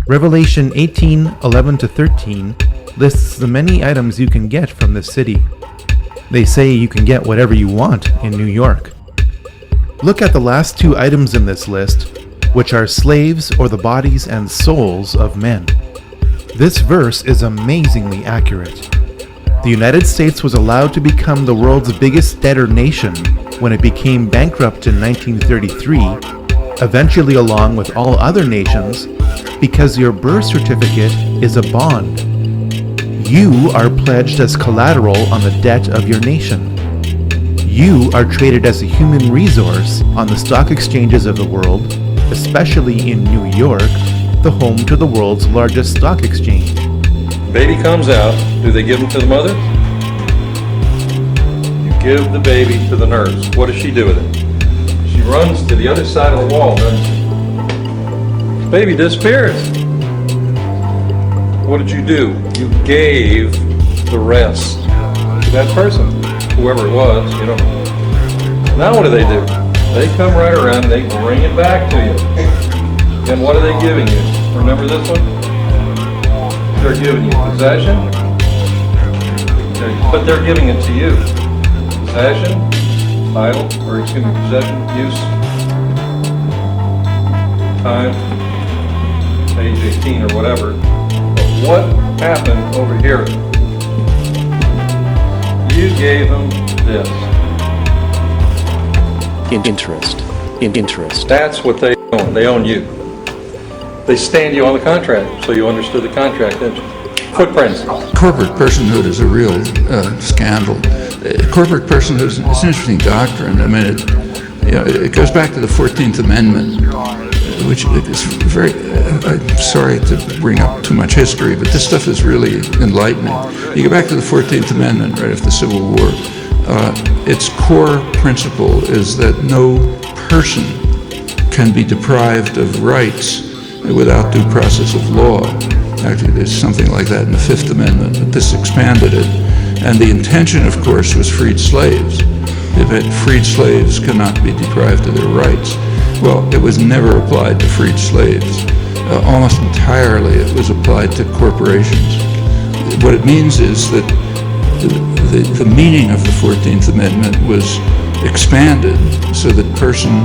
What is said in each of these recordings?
Revelation 18:11-13 lists the many items you can get from this city. They say you can get whatever you want in New York. Look at the last two items in this list, which are slaves or the bodies and souls of men. This verse is amazingly accurate. The United States was allowed to become the world's biggest debtor nation when it became bankrupt in 1933, eventually along with all other nations, because your birth certificate is a bond. You are pledged as collateral on the debt of your nation. You are traded as a human resource on the stock exchanges of the world, especially in New York, the home to the world's largest stock exchange. Baby comes out, do they give him to the mother? You give the baby to the nurse. What does she do with it? She runs to the other side of the wall, doesn't she? Baby disappears. What did you do? You gave the rest to that person, whoever it was, you know. Now what do? They come right around and they bring it back to you. And what are they giving you? Remember this one? They're giving you possession, but they're giving it to you. Possession, title, or excuse me, possession, use, time, age 18 or whatever. But what happened over here? You gave them this. Interest. That's what they own. They own you. They stand you on the contract, so you understood the contract, didn't you? Footprints. Corporate personhood is a real scandal. Corporate personhood is an interesting doctrine. I mean, it goes back to the 14th Amendment, which is very, I'm sorry to bring up too much history, but this stuff is really enlightening. You go back to the 14th Amendment right after the Civil War. Its core principle is that no person can be deprived of rights without due process of law. Actually, there's something like that in the Fifth Amendment, but this expanded it. And the intention, of course, was freed slaves. Freed slaves cannot be deprived of their rights. Well, it was never applied to freed slaves. Almost entirely it was applied to corporations. What it means is that the meaning of the 14th Amendment was expanded so that person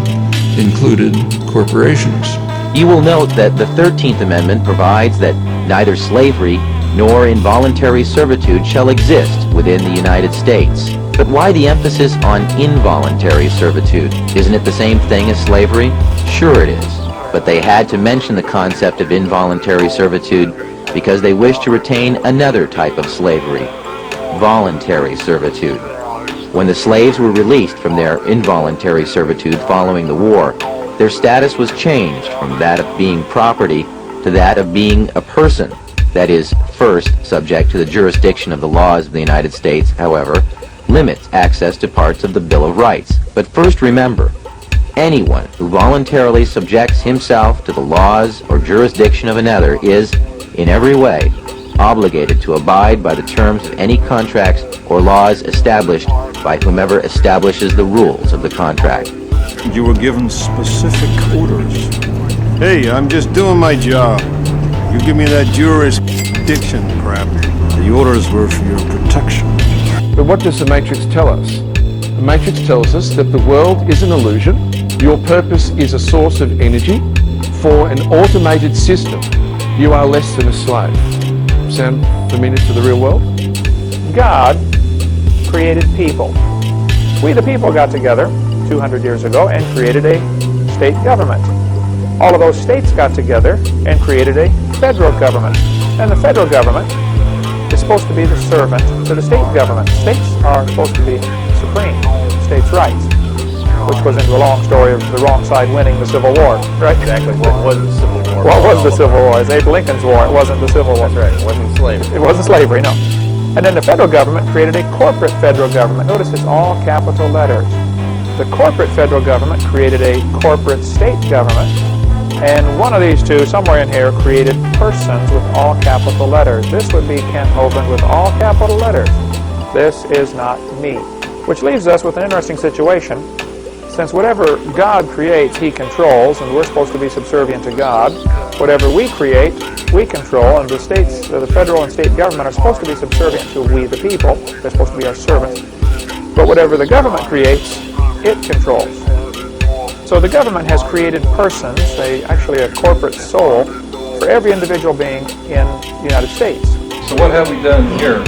included corporations. You will note that the 13th Amendment provides that neither slavery nor involuntary servitude shall exist within the United States. But why the emphasis on involuntary servitude? Isn't it the same thing as slavery? Sure it is. But they had to mention the concept of involuntary servitude because they wished to retain another type of slavery, voluntary servitude. When the slaves were released from their involuntary servitude following the war, their status was changed from that of being property to that of being a person. That is, first, subject to the jurisdiction of the laws of the United States, however, limits access to parts of the Bill of Rights. But first remember, anyone who voluntarily subjects himself to the laws or jurisdiction of another is, in every way, obligated to abide by the terms of any contracts or laws established by whomever establishes the rules of the contract. You were given specific orders. Hey, I'm just doing my job. You give me that jurisdiction crap. The orders were for your protection. But what does the Matrix tell us? The Matrix tells us that the world is an illusion. Your purpose is a source of energy. For an automated system, you are less than a slave. Sound familiar to the real world? God created people. We the people got together 200 years ago and created a state government. All of those states got together and created a federal government. And the federal government is supposed to be the servant to the state government. States are supposed to be supreme, states' rights, which goes into a long story of the wrong side winning the Civil War, right? Exactly. What was the Civil War? What was the Civil War? It's Abe Lincoln's war. It wasn't the Civil War. That's right. It wasn't slavery. It wasn't slavery, no. And then the federal government created a corporate federal government. Notice it's all capital letters. The corporate federal government created a corporate state government. And one of these two, somewhere in here, created persons with all capital letters. This would be Kent Hovind with all capital letters. This is not me. Which leaves us with an interesting situation. Since whatever God creates, He controls, and we're supposed to be subservient to God, whatever we create, we control, and the states, the federal and state government are supposed to be subservient to we the people. They're supposed to be our servants. But whatever the government creates, it controls. So the government has created persons, actually a corporate soul, for every individual being in the United States. So what have we done here?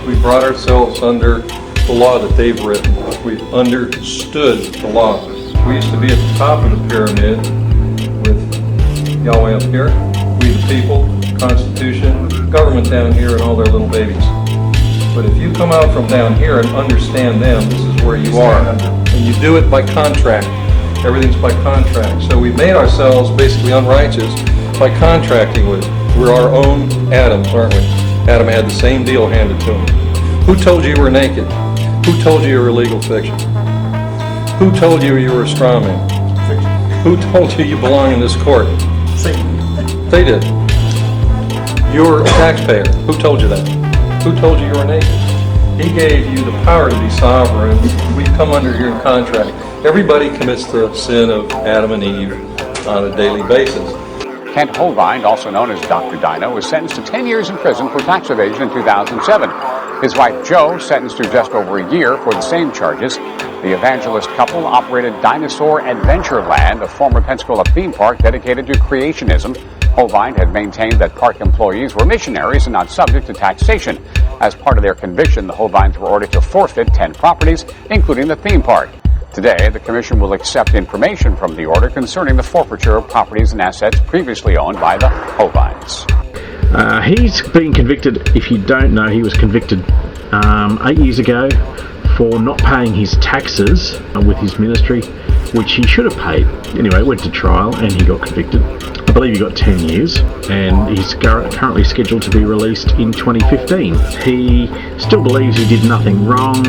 We brought ourselves under the law that they've written. We've understood the law. We used to be at the top of the pyramid with Yahweh up here, we the people, Constitution, government down here, and all their little babies. But if you come out from down here and understand them, this is where you are. And you do it by contract. Everything's by contract. So we've made ourselves basically unrighteous by contracting with it. We're our own Adams, aren't we? Adam had the same deal handed to him. Who told you you were naked? Who told you you were illegal fiction? Who told you you were a straw man? Who told you you belong in this court? They did. You're a taxpayer. Who told you that? Who told you you were naked? He gave you the power to be sovereign. We come under your contract. Everybody commits the sin of Adam and Eve on a daily basis. Kent Hovind, also known as Dr. Dino, was sentenced to 10 years in prison for tax evasion in 2007. His wife, Jo, sentenced to just over a year for the same charges. The evangelist couple operated Dinosaur Adventureland, a former Pensacola theme park dedicated to creationism. Hovind had maintained that park employees were missionaries and not subject to taxation. As part of their conviction, the Hovinds were ordered to forfeit 10 properties, including the theme park. Today, the Commission will accept information from the order concerning the forfeiture of properties and assets previously owned by the Hovinds. He's been convicted. If you don't know, he was convicted 8 years ago for not paying his taxes with his ministry, which he should have paid. Anyway, went to trial and he got convicted. I believe he got 10 years, and he's currently scheduled to be released in 2015. He still believes he did nothing wrong.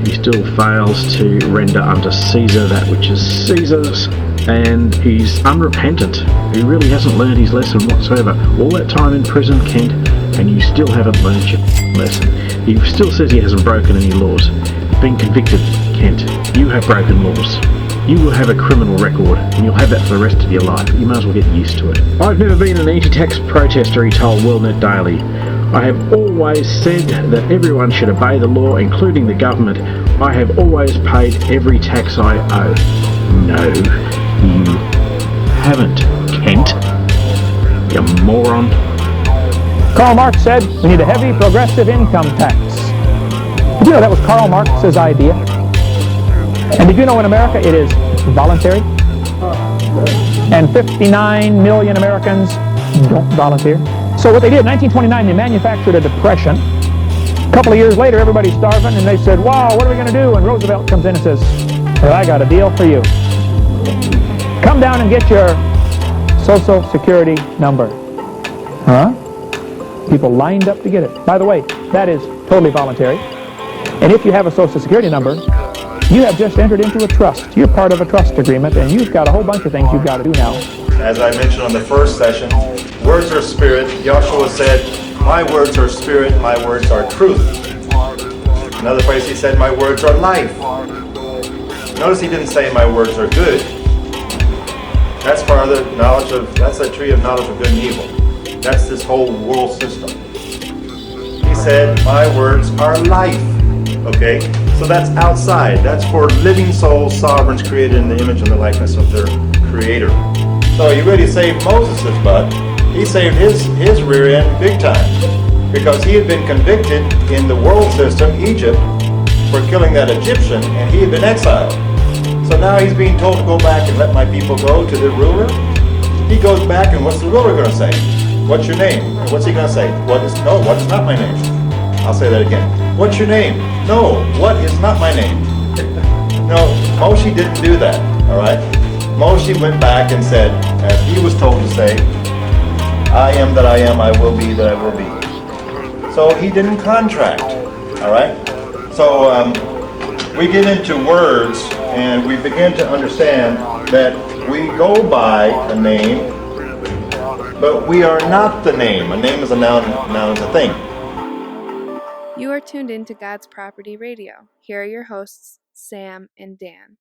He still fails to render unto Caesar that which is Caesar's, and he's unrepentant. He really hasn't learned his lesson whatsoever. All that time in prison, Kent, and you still haven't learned your lesson. He still says he hasn't broken any laws. Been convicted, Kent. You have broken laws. You will have a criminal record, and you'll have that for the rest of your life. You might as well get used to it. I've never been an anti-tax protester, he told WorldNet Daily. I have always said that everyone should obey the law, including the government. I have always paid every tax I owe. No, you haven't, Kent. You moron. Karl Marx said we need a heavy progressive income tax. Did you know that was Karl Marx's idea? And did you know in America it is voluntary? And 59 million Americans don't volunteer. So what they did in 1929, they manufactured a depression. A couple of years later, everybody's starving, and they said, wow, what are we going to do? And Roosevelt comes in and says, well, I got a deal for you. Come down and get your Social Security number. Huh? People lined up to get it. By the way, that is totally voluntary. And if you have a Social Security number, you have just entered into a trust. You're part of a trust agreement, and you've got a whole bunch of things you've got to do now. As I mentioned on the first session, words are spirit. Joshua said, my words are spirit, my words are truth. Another place he said, my words are life. Notice he didn't say my words are good. That's part of the knowledge of, that's a tree of knowledge of good and evil. That's this whole world system. He said, my words are life. Okay, so that's outside. That's for living souls, sovereigns created in the image and the likeness of their creator. So he really saved Moses' butt. He saved his rear end big time, because he had been convicted in the world system, Egypt, for killing that Egyptian, and he had been exiled. So now he's being told to go back and let my people go to the ruler. He goes back, and what's the ruler going to say? What's your name? And what's he going to say? What is not my name? I'll say that again. What's your name? No, what is not my name? No, Moshe didn't do that, all right? Moshe went back and said, as he was told to say, I am that I am, I will be that I will be. So he didn't contract, all right? So we get into words, and we begin to understand that we go by a name, but we are not the name. A name is a noun, a noun is a thing. You are tuned in to God's Property Radio. Here are your hosts, Sam and Dan.